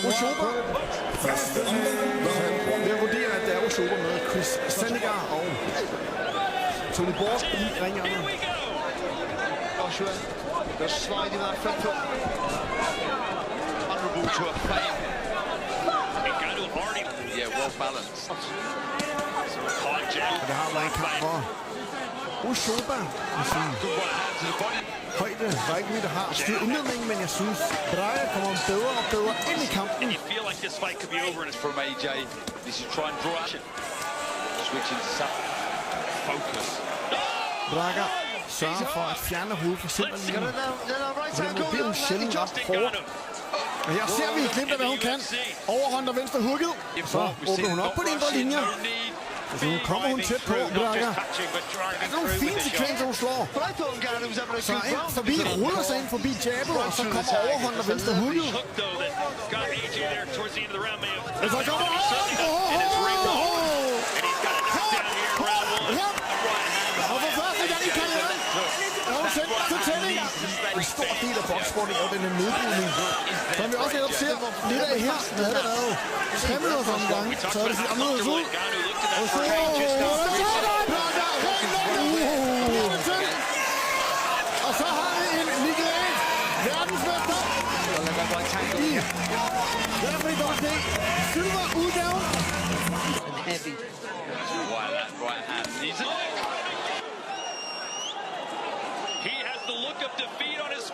Oshoba. Jeg vurderer, at det er Oshoba med Chris Sandigar og Tony Borg i ringerne. Joshua does slide in that front foot. Honourable to a fame. Yeah, well balanced. Det har været en kamp for Oshoba. Højde var ikke der har styr indledningen, men jeg synes, Braga kommer bedre og bedre ind i kampen. From AJ, this is try and draw action. Switching to Sam. Focus. Braga sørger for at fjerne hovedet for simpelthen. Det bliver hun sjældent ret hårdt. Og her ser vi et glimt af, hvad hun kan. Overhånd og venstre hugget. Så åbner hun op på den indre linje. Så nu kommer hun tæt på Braga. Det er nogle fine sekvenser, hun slår. Så ind forbi, ruller sig ind forbi jabet, og så kommer overhånd og venstre hugget. Og så kommer og for første gang i karrieren er hun sendt til tælling. En stor del af bokssporten er den her nedbrydning. Som vi også netop ser lidt af her, havde der været 3 minutter omgang, så er det set anderledes ud. Og så og så har vi en Miguel, verdensmester i Jeffrey Dawson, silver udgave. Heavy. Right hand. He has the look of defeat on his